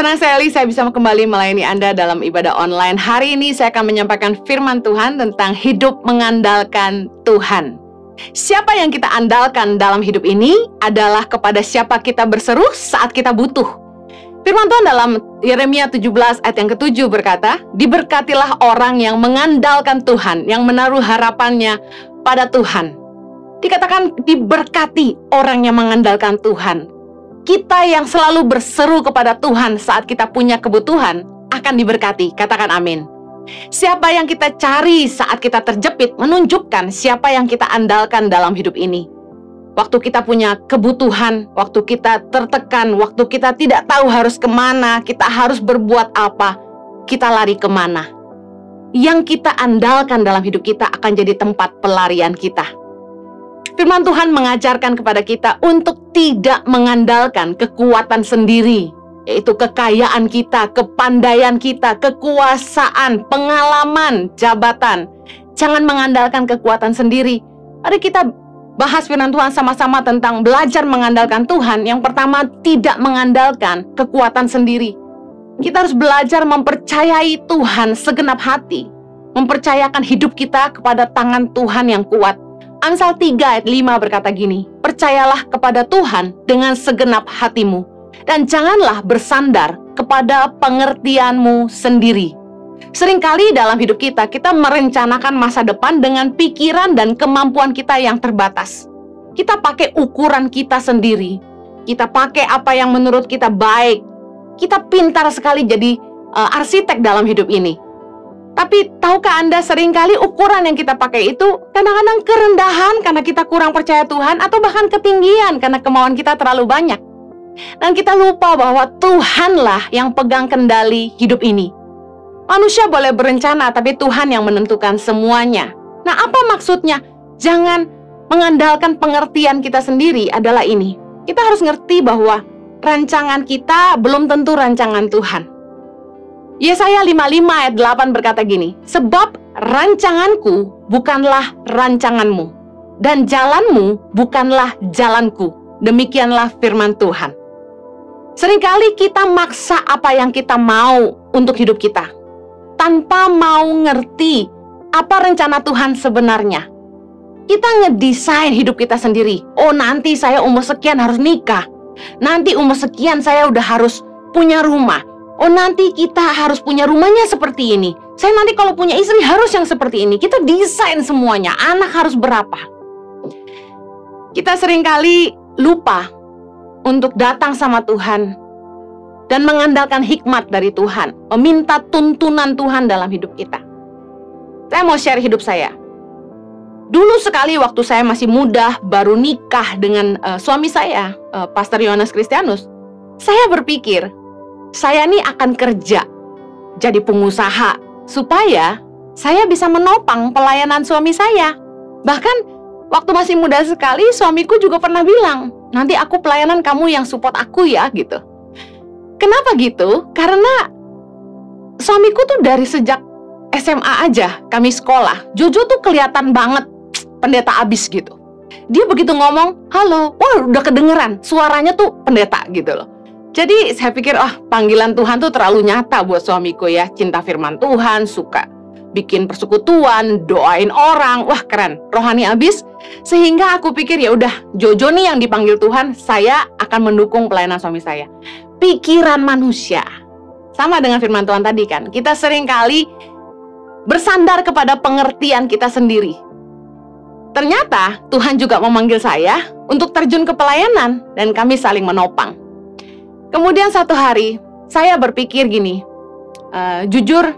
Senang sekali saya bisa kembali melayani Anda dalam ibadah online. Hari ini saya akan menyampaikan firman Tuhan tentang hidup mengandalkan Tuhan. Siapa yang kita andalkan dalam hidup ini adalah kepada siapa kita berseru saat kita butuh. Firman Tuhan dalam Yeremia 17 ayat yang ke-7 berkata, "Diberkatilah orang yang mengandalkan Tuhan, yang menaruh harapannya pada Tuhan." Dikatakan diberkati orang yang mengandalkan Tuhan. Kita yang selalu berseru kepada Tuhan saat kita punya kebutuhan akan diberkati. Katakan amin. Siapa yang kita cari saat kita terjepit menunjukkan siapa yang kita andalkan dalam hidup ini. Waktu kita punya kebutuhan, waktu kita tertekan, waktu kita tidak tahu harus kemana, kita harus berbuat apa, kita lari kemana. Yang kita andalkan dalam hidup kita akan jadi tempat pelarian kita. Firman Tuhan mengajarkan kepada kita untuk tidak mengandalkan kekuatan sendiri, yaitu kekayaan kita, kepandaian kita, kekuasaan, pengalaman, jabatan. Jangan mengandalkan kekuatan sendiri. Mari kita bahas firman Tuhan sama-sama tentang belajar mengandalkan Tuhan. Yang pertama, tidak mengandalkan kekuatan sendiri. Kita harus belajar mempercayai Tuhan segenap hati, mempercayakan hidup kita kepada tangan Tuhan yang kuat. Amsal 3 ayat 5 berkata gini, "Percayalah kepada Tuhan dengan segenap hatimu, dan janganlah bersandar kepada pengertianmu sendiri." Seringkali dalam hidup kita merencanakan masa depan dengan pikiran dan kemampuan kita yang terbatas. Kita pakai ukuran kita sendiri. Kita pakai apa yang menurut kita baik. Kita pintar sekali jadi arsitek dalam hidup ini. Tapi tahukah Anda seringkali ukuran yang kita pakai itu kadang-kadang kerendahan karena kita kurang percaya Tuhan, atau bahkan ketinggian karena kemauan kita terlalu banyak. Dan kita lupa bahwa Tuhanlah yang pegang kendali hidup ini. Manusia boleh berencana, tapi Tuhan yang menentukan semuanya. Nah, apa maksudnya? Jangan mengandalkan pengertian kita sendiri adalah ini. Kita harus ngerti bahwa rancangan kita belum tentu rancangan Tuhan. Yesaya 55 ayat 8 berkata gini, "Sebab rancanganku bukanlah rancanganmu, dan jalanmu bukanlah jalanku." Demikianlah firman Tuhan. Seringkali kita maksa apa yang kita mau untuk hidup kita, tanpa mau ngerti apa rencana Tuhan sebenarnya. Kita ngedesain hidup kita sendiri. Oh, nanti saya umur sekian harus nikah. Nanti umur sekian saya udah harus punya rumah. Oh, nanti kita harus punya rumahnya seperti ini. Saya nanti kalau punya istri harus yang seperti ini. Kita desain semuanya. Anak harus berapa. Kita seringkali lupa untuk datang sama Tuhan dan mengandalkan hikmat dari Tuhan, meminta tuntunan Tuhan dalam hidup kita. Saya mau share hidup saya. Dulu sekali waktu saya masih muda, baru nikah dengan suami saya, Pastor Yohanes Kristianus, saya berpikir, saya nih akan kerja, jadi pengusaha, supaya saya bisa menopang pelayanan suami saya. Bahkan waktu masih muda sekali, suamiku juga pernah bilang, "Nanti aku pelayanan, kamu yang support aku ya," gitu. Kenapa gitu? Karena suamiku tuh dari sejak SMA aja kami sekolah, Jojo tuh kelihatan banget pendeta abis gitu. Dia begitu ngomong, "Halo," wah udah kedengeran, suaranya tuh pendeta gitu loh. Jadi saya pikir, panggilan Tuhan tuh terlalu nyata buat suamiku ya. Cinta firman Tuhan, suka bikin persekutuan, doain orang. Wah, keren, rohani abis. Sehingga aku pikir ya udah, Jojo nih yang dipanggil Tuhan, saya akan mendukung pelayanan suami saya. Pikiran manusia. Sama dengan firman Tuhan tadi kan. Kita seringkali bersandar kepada pengertian kita sendiri. Ternyata Tuhan juga memanggil saya untuk terjun ke pelayanan dan kami saling menopang. Kemudian satu hari, saya berpikir gini, jujur,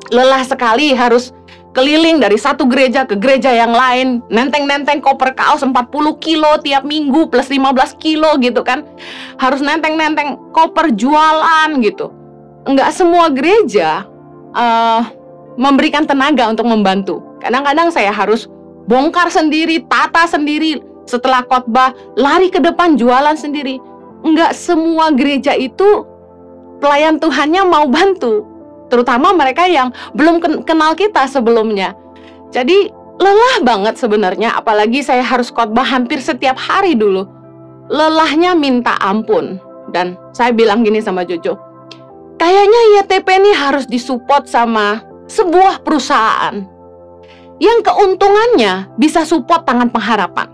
lelah sekali harus keliling dari satu gereja ke gereja yang lain, nenteng-nenteng koper kaos 40 kilo tiap minggu, plus 15 kilo gitu kan. Harus nenteng-nenteng koper jualan gitu. Enggak semua gereja memberikan tenaga untuk membantu. Kadang-kadang saya harus bongkar sendiri, tata sendiri, setelah khotbah, lari ke depan jualan sendiri. Enggak semua gereja itu pelayan Tuhannya mau bantu, terutama mereka yang belum kenal kita sebelumnya. Jadi lelah banget sebenarnya, apalagi saya harus khotbah hampir setiap hari dulu. Lelahnya minta ampun. Dan saya bilang gini sama Jojo, kayaknya YTP ini harus disupport sama sebuah perusahaan yang keuntungannya bisa support Tangan Pengharapan.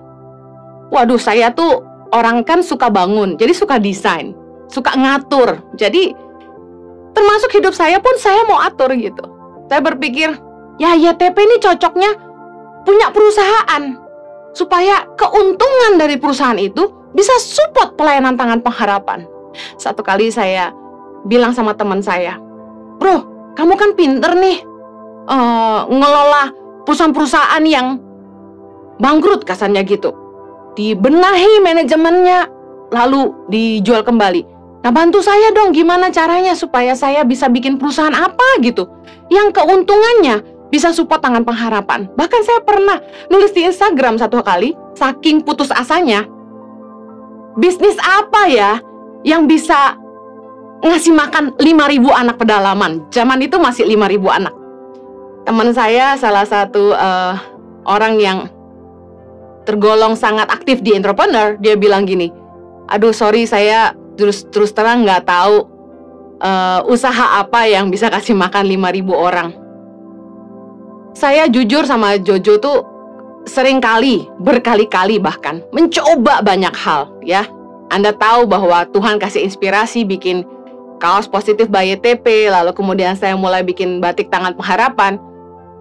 Waduh, saya tuh orang kan suka bangun, jadi suka desain, suka ngatur. Jadi termasuk hidup saya pun saya mau atur gitu. Saya berpikir, ya YTP ini cocoknya punya perusahaan, supaya keuntungan dari perusahaan itu bisa support pelayanan Tangan Pengharapan. Satu kali saya bilang sama teman saya, "Bro, kamu kan pinter nih ngelola perusahaan-perusahaan yang bangkrut," kasarnya gitu. Dibenahi manajemennya, lalu dijual kembali. Nah, bantu saya dong gimana caranya supaya saya bisa bikin perusahaan apa gitu yang keuntungannya bisa support Tangan Pengharapan. Bahkan saya pernah nulis di Instagram satu kali, saking putus asanya, bisnis apa ya yang bisa ngasih makan 5.000 anak pedalaman. Zaman itu masih 5.000 anak. Teman saya salah satu orang yang tergolong sangat aktif di entrepreneur, dia bilang gini, "Aduh sorry, saya terus terang nggak tahu usaha apa yang bisa kasih makan 5.000 orang." Saya jujur sama Jojo tuh berkali-kali bahkan mencoba banyak hal ya. Anda tahu bahwa Tuhan kasih inspirasi bikin kaos positif by YTP, lalu kemudian saya mulai bikin batik Tangan Pengharapan.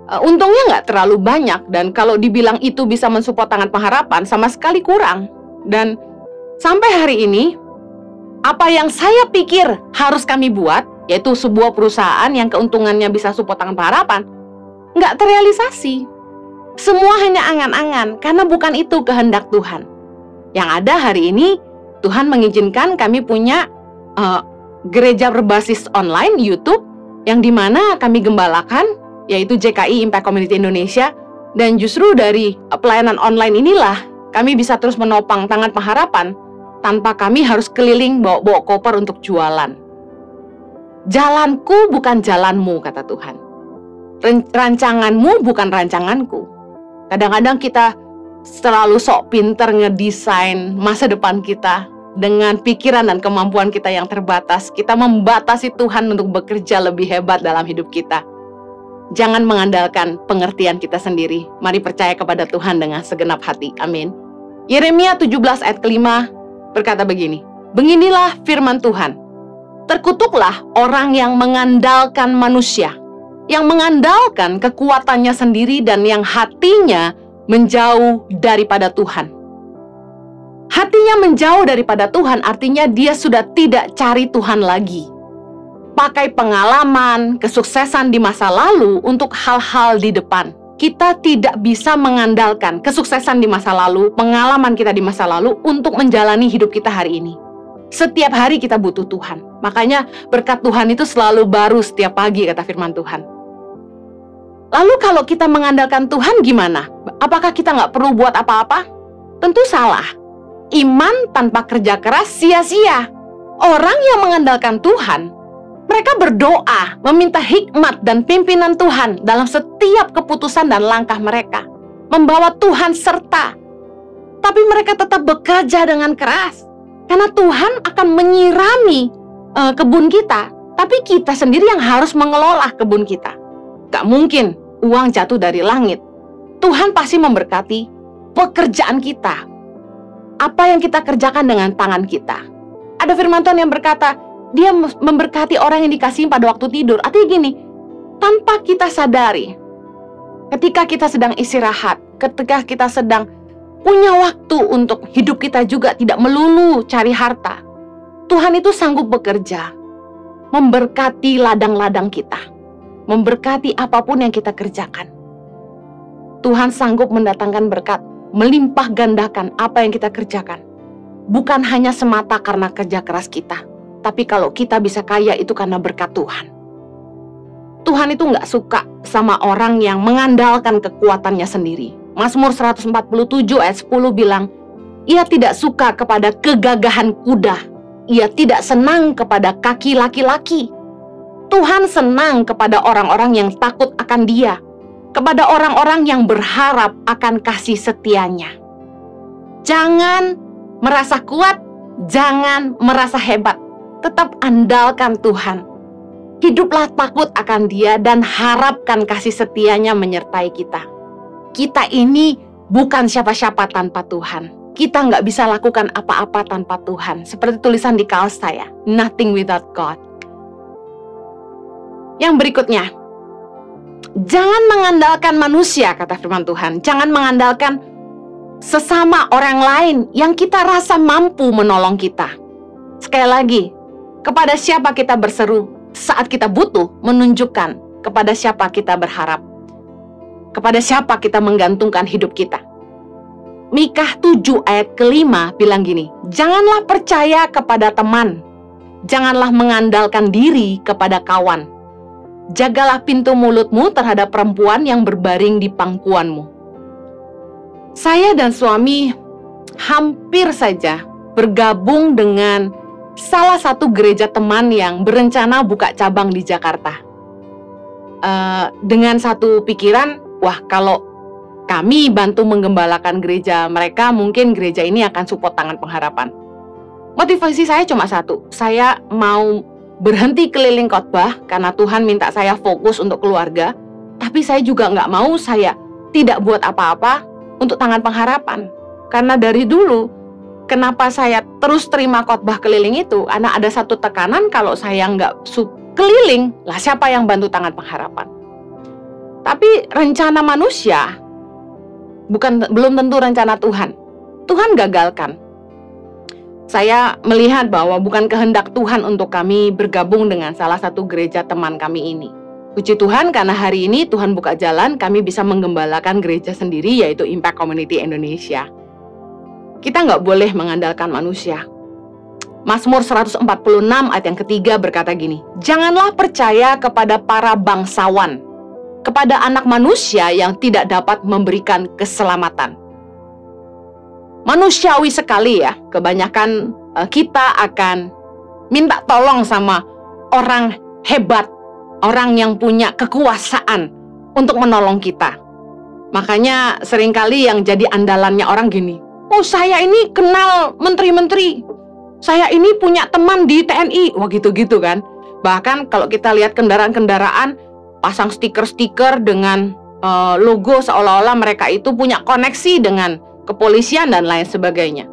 Untungnya nggak terlalu banyak, dan kalau dibilang itu bisa mensupport Tangan Pengharapan sama sekali kurang. Dan sampai hari ini, apa yang saya pikir harus kami buat, yaitu sebuah perusahaan yang keuntungannya bisa support Tangan Pengharapan, nggak terrealisasi. Semua hanya angan-angan, karena bukan itu kehendak Tuhan. Yang ada hari ini, Tuhan mengizinkan kami punya gereja berbasis online YouTube, yang dimana kami gembalakan, yaitu JKI Impact Community Indonesia. Dan justru dari pelayanan online inilah kami bisa terus menopang Tangan Pengharapan tanpa kami harus keliling bawa koper untuk jualan. Jalanku bukan jalanmu, kata Tuhan. Rancanganmu bukan rancanganku. Kadang-kadang kita selalu sok pinter ngedesain masa depan kita dengan pikiran dan kemampuan kita yang terbatas. Kita membatasi Tuhan untuk bekerja lebih hebat dalam hidup kita. Jangan mengandalkan pengertian kita sendiri. Mari percaya kepada Tuhan dengan segenap hati. Amin. Yeremia 17 ayat ke-5 berkata begini, "Beginilah firman Tuhan. Terkutuklah orang yang mengandalkan manusia, yang mengandalkan kekuatannya sendiri dan yang hatinya menjauh daripada Tuhan." Hatinya menjauh daripada Tuhan artinya dia sudah tidak cari Tuhan lagi. Pakai pengalaman, kesuksesan di masa lalu untuk hal-hal di depan. Kita tidak bisa mengandalkan kesuksesan di masa lalu, pengalaman kita di masa lalu untuk menjalani hidup kita hari ini. Setiap hari kita butuh Tuhan. Makanya berkat Tuhan itu selalu baru setiap pagi, kata firman Tuhan. Lalu kalau kita mengandalkan Tuhan gimana? Apakah kita nggak perlu buat apa-apa? Tentu salah. Iman tanpa kerja keras sia-sia. Orang yang mengandalkan Tuhan, mereka berdoa, meminta hikmat dan pimpinan Tuhan dalam setiap keputusan dan langkah mereka. Membawa Tuhan serta. Tapi mereka tetap bekerja dengan keras. Karena Tuhan akan menyirami kebun kita. Tapi kita sendiri yang harus mengelola kebun kita. Gak mungkin uang jatuh dari langit. Tuhan pasti memberkati pekerjaan kita. Apa yang kita kerjakan dengan tangan kita. Ada firman Tuhan yang berkata, Dia memberkati orang yang dikasihi pada waktu tidur. Artinya gini, tanpa kita sadari, ketika kita sedang istirahat, ketika kita sedang punya waktu untuk hidup kita juga tidak melulu cari harta, Tuhan itu sanggup bekerja, memberkati ladang-ladang kita, memberkati apapun yang kita kerjakan. Tuhan sanggup mendatangkan berkat, melimpah gandakan apa yang kita kerjakan. Bukan hanya semata karena kerja keras kita, tapi kalau kita bisa kaya itu karena berkat Tuhan. Tuhan itu nggak suka sama orang yang mengandalkan kekuatannya sendiri. Mazmur 147 ayat 10 bilang, Ia tidak suka kepada kegagahan kuda. Ia tidak senang kepada kaki laki-laki. Tuhan senang kepada orang-orang yang takut akan Dia, kepada orang-orang yang berharap akan kasih setianya. Jangan merasa kuat, jangan merasa hebat. Tetap andalkan Tuhan. Hiduplah takut akan Dia dan harapkan kasih setianya menyertai kita. Kita ini bukan siapa-siapa tanpa Tuhan. Kita nggak bisa lakukan apa-apa tanpa Tuhan. Seperti tulisan di kaos saya, nothing without God. Yang berikutnya, jangan mengandalkan manusia, kata firman Tuhan. Jangan mengandalkan sesama orang lain yang kita rasa mampu menolong kita. Sekali lagi, kepada siapa kita berseru saat kita butuh, menunjukkan kepada siapa kita berharap, kepada siapa kita menggantungkan hidup kita. Mikah 7 ayat ke-5 bilang gini, janganlah percaya kepada teman, janganlah mengandalkan diri kepada kawan. Jagalah pintu mulutmu terhadap perempuan yang berbaring di pangkuanmu. Saya dan suami hampir saja bergabung dengan salah satu gereja teman yang berencana buka cabang di Jakarta. Dengan satu pikiran, wah kalau kami bantu menggembalakan gereja mereka, mungkin gereja ini akan support Tangan Pengharapan. Motivasi saya cuma satu, saya mau berhenti keliling khotbah karena Tuhan minta saya fokus untuk keluarga. Tapi saya juga nggak mau saya tidak buat apa-apa untuk Tangan Pengharapan. Karena dari dulu, kenapa saya terus terima khotbah keliling itu? Karena ada satu tekanan kalau saya nggak keliling, lah siapa yang bantu Tangan Pengharapan? Tapi rencana manusia belum tentu rencana Tuhan. Tuhan gagalkan. Saya melihat bahwa bukan kehendak Tuhan untuk kami bergabung dengan salah satu gereja teman kami ini. Puji Tuhan karena hari ini Tuhan buka jalan, kami bisa menggembalakan gereja sendiri, yaitu Impact Community Indonesia. Kita nggak boleh mengandalkan manusia. Mazmur 146 ayat yang ketiga berkata gini, janganlah percaya kepada para bangsawan, kepada anak manusia yang tidak dapat memberikan keselamatan. Manusiawi sekali ya, kebanyakan kita akan minta tolong sama orang hebat, orang yang punya kekuasaan untuk menolong kita. Makanya seringkali yang jadi andalannya orang gini, oh saya ini kenal menteri-menteri, saya ini punya teman di TNI, wah gitu-gitu kan. Bahkan kalau kita lihat kendaraan-kendaraan, pasang stiker-stiker dengan logo seolah-olah mereka itu punya koneksi dengan kepolisian dan lain sebagainya.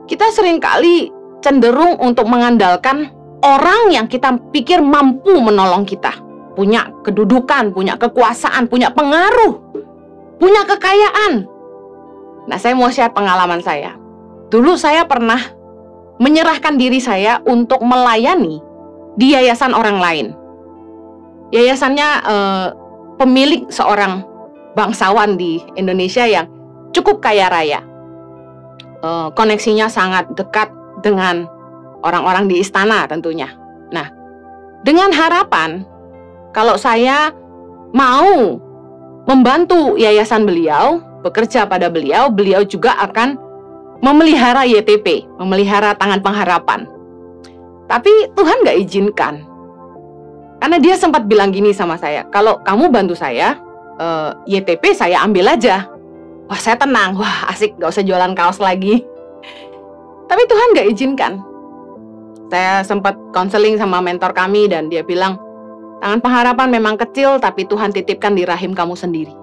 Kita seringkali cenderung untuk mengandalkan orang yang kita pikir mampu menolong kita. Punya kedudukan, punya kekuasaan, punya pengaruh, punya kekayaan. Nah, saya mau share pengalaman saya. Dulu saya pernah menyerahkan diri saya untuk melayani di yayasan orang lain. Yayasannya pemilik seorang bangsawan di Indonesia yang cukup kaya raya. Koneksinya sangat dekat dengan orang-orang di istana tentunya. Nah, dengan harapan kalau saya mau membantu yayasan beliau, bekerja pada beliau, beliau juga akan memelihara YTP, memelihara Tangan Pengharapan. Tapi Tuhan gak izinkan. Karena dia sempat bilang gini sama saya, kalau kamu bantu saya, YTP saya ambil aja. Wah, saya tenang, wah asik, gak usah jualan kaos lagi. Tapi Tuhan gak izinkan. Saya sempat konseling sama mentor kami dan dia bilang, Tangan Pengharapan memang kecil, tapi Tuhan titipkan di rahim kamu sendiri.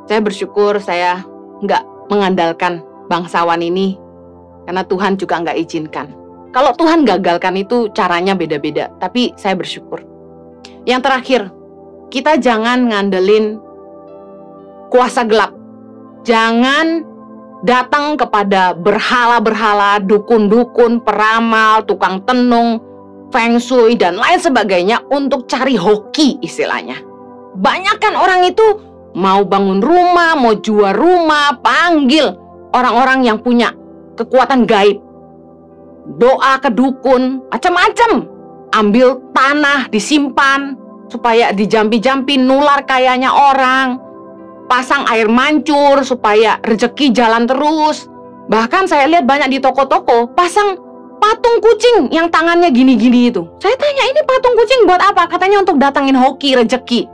Saya bersyukur saya gak mengandalkan bangsawan ini, karena Tuhan juga gak izinkan. Kalau Tuhan gagalkan itu caranya beda-beda, tapi saya bersyukur. Yang terakhir, kita jangan ngandelin kuasa gelap. Jangan datang kepada berhala-berhala, dukun-dukun, peramal, tukang tenung, feng shui, dan lain sebagainya untuk cari hoki istilahnya. Banyak kan orang itu mau bangun rumah, mau jual rumah, panggil orang-orang yang punya kekuatan gaib. Doa ke dukun, macam-macam. Ambil tanah, disimpan, supaya dijampi-jampi nular kayanya orang. Pasang air mancur supaya rezeki jalan terus. Bahkan saya lihat banyak di toko-toko pasang patung kucing yang tangannya gini-gini itu. Saya tanya, ini patung kucing buat apa? Katanya untuk datangin hoki, rezeki.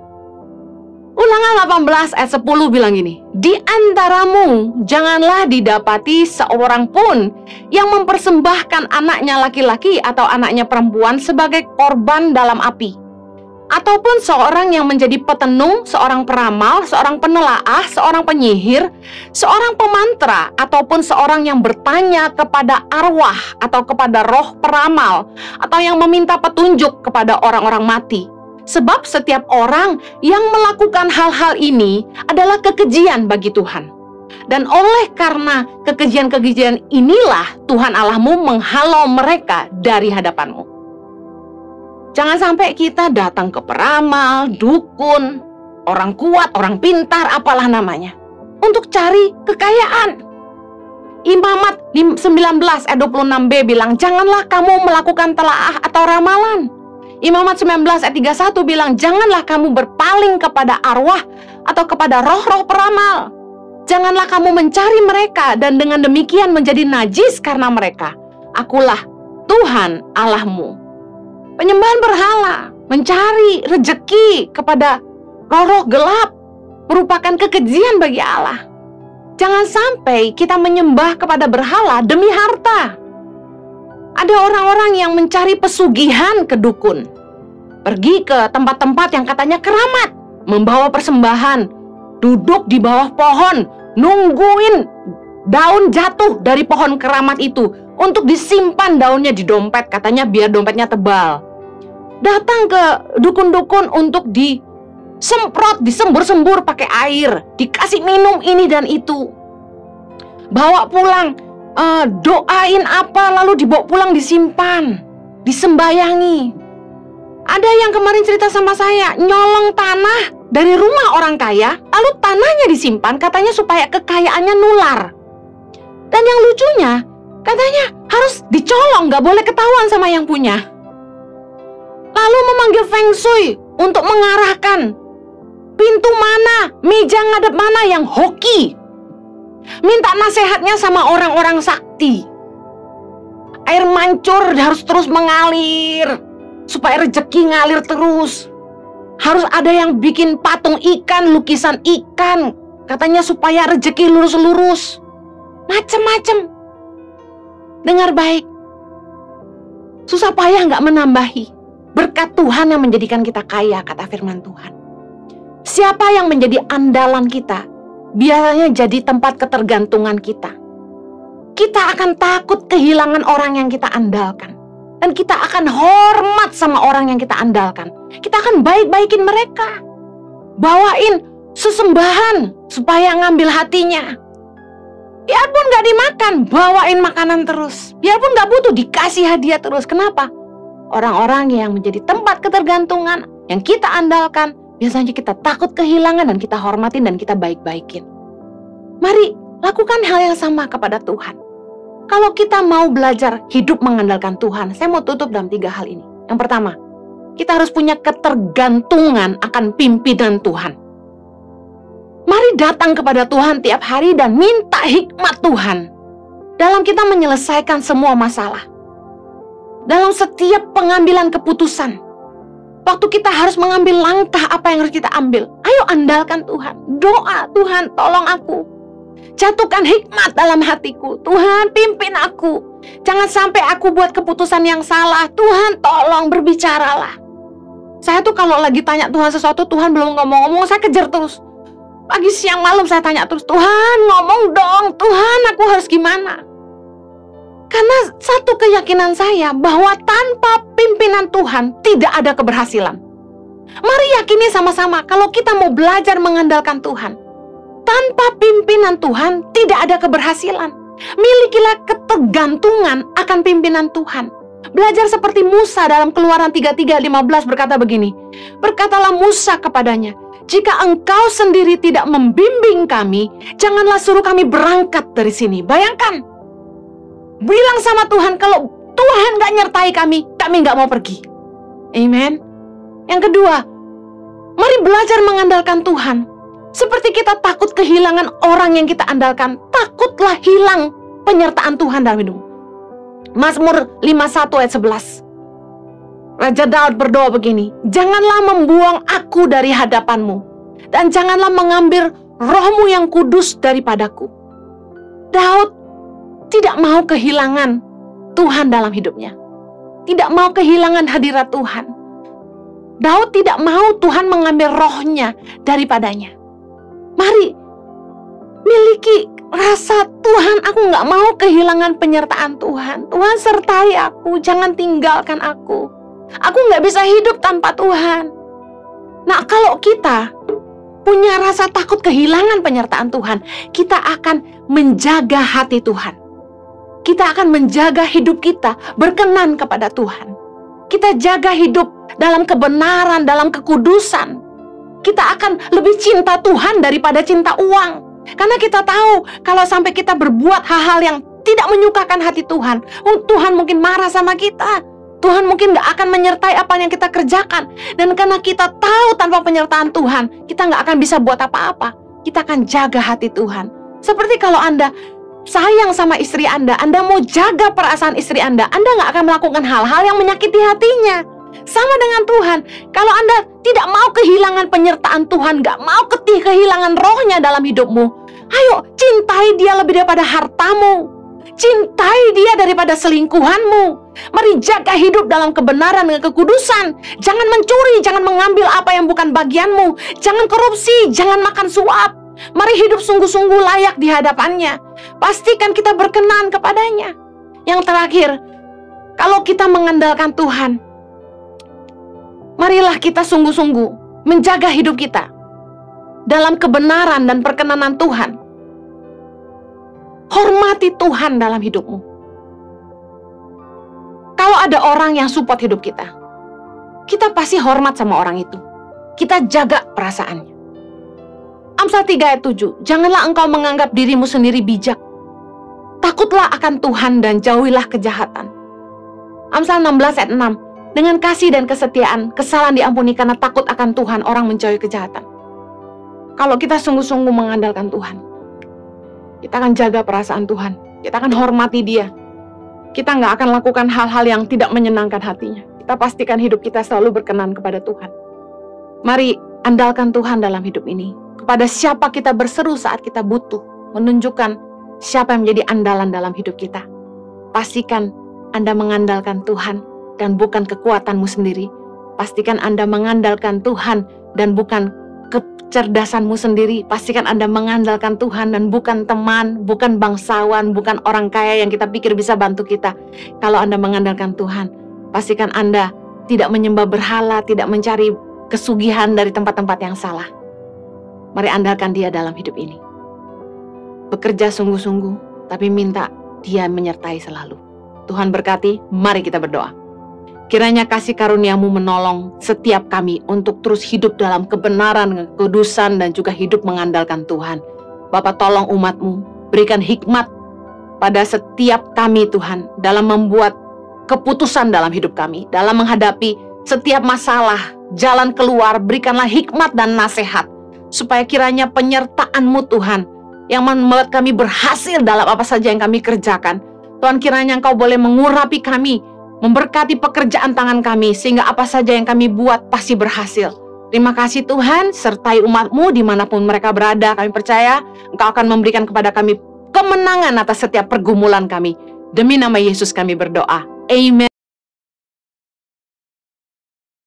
Ulangan 18 ayat 10 bilang gini, di antaramu janganlah didapati seorang pun yang mempersembahkan anaknya laki-laki atau anaknya perempuan sebagai korban dalam api, ataupun seorang yang menjadi petenung, seorang peramal, seorang penelaah, seorang penyihir, seorang pemantra, ataupun seorang yang bertanya kepada arwah atau kepada roh peramal, atau yang meminta petunjuk kepada orang-orang mati. Sebab setiap orang yang melakukan hal-hal ini adalah kekejian bagi Tuhan. Dan oleh karena kekejian-kekejian inilah Tuhan Allahmu menghalau mereka dari hadapanmu. Jangan sampai kita datang ke peramal, dukun, orang kuat, orang pintar, apalah namanya, untuk cari kekayaan. Imamat 19 ayat 26b bilang, janganlah kamu melakukan telaah atau ramalan. Imamat 19 ayat 31 bilang, janganlah kamu berpaling kepada arwah atau kepada roh-roh peramal. Janganlah kamu mencari mereka dan dengan demikian menjadi najis karena mereka. Akulah Tuhan Allahmu. Penyembahan berhala, mencari rejeki kepada roh-roh gelap merupakan kekejian bagi Allah. Jangan sampai kita menyembah kepada berhala demi harta. Ada orang-orang yang mencari pesugihan ke dukun, pergi ke tempat-tempat yang katanya keramat, membawa persembahan, duduk di bawah pohon, nungguin daun jatuh dari pohon keramat itu untuk disimpan daunnya di dompet, katanya biar dompetnya tebal. Datang ke dukun-dukun untuk disemprot, disembur-sembur pakai air, dikasih minum ini dan itu. Bawa pulang, doain apa, lalu dibawa pulang disimpan, disembayangi. Ada yang kemarin cerita sama saya, nyolong tanah dari rumah orang kaya, lalu tanahnya disimpan, katanya supaya kekayaannya nular. Dan yang lucunya, katanya harus dicolong, gak boleh ketahuan sama yang punya. Lalu memanggil Feng Shui untuk mengarahkan pintu mana, meja ngadep mana yang hoki. Minta nasihatnya sama orang-orang sakti. Air mancur harus terus mengalir, supaya rezeki ngalir terus. Harus ada yang bikin patung ikan, lukisan ikan, katanya supaya rezeki lurus-lurus. Macem-macem. Dengar baik, susah payah nggak menambahi. Berkat Tuhan yang menjadikan kita kaya, kata firman Tuhan. Siapa yang menjadi andalan kita, biasanya jadi tempat ketergantungan kita. Kita akan takut kehilangan orang yang kita andalkan. Dan kita akan hormat sama orang yang kita andalkan. Kita akan baik-baikin mereka. Bawain sesembahan supaya ngambil hatinya. Biarpun gak dimakan, bawain makanan terus. Biarpun gak butuh, dikasih hadiah terus. Kenapa? Orang-orang yang menjadi tempat ketergantungan, yang kita andalkan, biasanya kita takut kehilangan dan kita hormatin dan kita baik-baikin. Mari lakukan hal yang sama kepada Tuhan. Kalau kita mau belajar hidup mengandalkan Tuhan, saya mau tutup dalam 3 hal ini. Yang pertama, kita harus punya ketergantungan akan pimpinan Tuhan. Mari datang kepada Tuhan tiap hari dan minta hikmat Tuhan dalam kita menyelesaikan semua masalah. Dalam setiap pengambilan keputusan, waktu kita harus mengambil langkah apa yang harus kita ambil, ayo andalkan Tuhan. Doa, Tuhan tolong aku. Jatuhkan hikmat dalam hatiku. Tuhan pimpin aku. Jangan sampai aku buat keputusan yang salah. Tuhan tolong berbicaralah. Saya tuh kalau lagi tanya Tuhan sesuatu, Tuhan belum ngomong-ngomong, saya kejar terus. Pagi, siang, malam saya tanya terus, Tuhan ngomong dong, Tuhan aku harus gimana? Karena satu keyakinan saya bahwa tanpa pimpinan Tuhan tidak ada keberhasilan. Mari yakini sama-sama kalau kita mau belajar mengandalkan Tuhan. Tanpa pimpinan Tuhan tidak ada keberhasilan. Milikilah ketergantungan akan pimpinan Tuhan. Belajar seperti Musa dalam Keluaran 33:15 berkata begini. Berkatalah Musa kepadanya, jika engkau sendiri tidak membimbing kami, janganlah suruh kami berangkat dari sini. Bayangkan. Bilang sama Tuhan, kalau Tuhan gak nyertai kami gak mau pergi. Amen. Yang kedua, mari belajar mengandalkan Tuhan. Seperti kita takut kehilangan orang yang kita andalkan, takutlah hilang penyertaan Tuhan dalam hidup. Mazmur 51 ayat 11. Raja Daud berdoa begini, janganlah membuang aku dari hadapanmu, dan janganlah mengambil rohmu yang kudus daripadaku. Daud tidak mau kehilangan Tuhan dalam hidupnya. Tidak mau kehilangan hadirat Tuhan. Daud tidak mau Tuhan mengambil rohnya daripadanya. Mari miliki rasa, Tuhan, aku gak mau kehilangan penyertaan Tuhan. Tuhan sertai aku, jangan tinggalkan aku. Aku gak bisa hidup tanpa Tuhan. Nah, kalau kita punya rasa takut kehilangan penyertaan Tuhan, kita akan menjaga hati Tuhan. Kita akan menjaga hidup kita berkenan kepada Tuhan. Kita jaga hidup dalam kebenaran, dalam kekudusan. Kita akan lebih cinta Tuhan daripada cinta uang. Karena kita tahu kalau sampai kita berbuat hal-hal yang tidak menyukakan hati Tuhan, Tuhan mungkin marah sama kita. Tuhan mungkin gak akan menyertai apa yang kita kerjakan. Dan karena kita tahu tanpa penyertaan Tuhan, kita gak akan bisa buat apa-apa. Kita akan jaga hati Tuhan. Seperti kalau Anda sayang sama istri Anda mau jaga perasaan istri Anda gak akan melakukan hal-hal yang menyakiti hatinya. Sama dengan Tuhan, kalau Anda tidak mau kehilangan penyertaan Tuhan, gak mau kehilangan rohnya dalam hidupmu, ayo cintai dia lebih daripada hartamu. Cintai dia daripada selingkuhanmu. Mari jaga hidup dalam kebenaran dan kekudusan. Jangan mencuri, jangan mengambil apa yang bukan bagianmu. Jangan korupsi, jangan makan suap. Mari hidup sungguh-sungguh layak di hadapannya. Pastikan kita berkenan kepadanya. Yang terakhir, kalau kita mengandalkan Tuhan, marilah kita sungguh-sungguh menjaga hidup kita dalam kebenaran dan perkenanan Tuhan. Hormati Tuhan dalam hidupmu. Kalau ada orang yang support hidup kita, kita pasti hormat sama orang itu. Kita jaga perasaannya. Amsal 3 ayat 7, janganlah engkau menganggap dirimu sendiri bijak. Takutlah akan Tuhan dan jauhilah kejahatan. Amsal 16 ayat 6, dengan kasih dan kesetiaan, kesalahan diampuni karena takut akan Tuhan, orang menjauhi kejahatan. Kalau kita sungguh-sungguh mengandalkan Tuhan, kita akan jaga perasaan Tuhan. Kita akan hormati dia. Kita nggak akan lakukan hal-hal yang tidak menyenangkan hatinya. Kita pastikan hidup kita selalu berkenan kepada Tuhan. Mari andalkan Tuhan dalam hidup ini. Kepada siapa kita berseru saat kita butuh. Menunjukkan siapa yang menjadi andalan dalam hidup kita. Pastikan Anda mengandalkan Tuhan dan bukan kekuatanmu sendiri. Pastikan Anda mengandalkan Tuhan dan bukan kecerdasanmu sendiri. Pastikan Anda mengandalkan Tuhan dan bukan teman, bukan bangsawan, bukan orang kaya yang kita pikir bisa bantu kita. Kalau Anda mengandalkan Tuhan, pastikan Anda tidak menyembah berhala, tidak mencari kesugihan dari tempat-tempat yang salah. Mari andalkan dia dalam hidup ini. Bekerja sungguh-sungguh, tapi minta dia menyertai selalu. Tuhan berkati, mari kita berdoa. Kiranya kasih karunia-Mu menolong setiap kami untuk terus hidup dalam kebenaran, kekudusan, dan juga hidup mengandalkan Tuhan. Bapa, tolong umat-Mu, berikan hikmat pada setiap kami Tuhan, dalam membuat keputusan dalam hidup kami, dalam menghadapi setiap masalah, jalan keluar, berikanlah hikmat dan nasihat, supaya kiranya penyertaan-Mu Tuhan, yang membuat kami berhasil dalam apa saja yang kami kerjakan. Tuhan, kiranya Engkau boleh mengurapi kami, memberkati pekerjaan tangan kami, sehingga apa saja yang kami buat pasti berhasil. Terima kasih Tuhan, sertai umat-Mu dimanapun mereka berada. Kami percaya Engkau akan memberikan kepada kami kemenangan atas setiap pergumulan kami. Demi nama Yesus kami berdoa. Amen.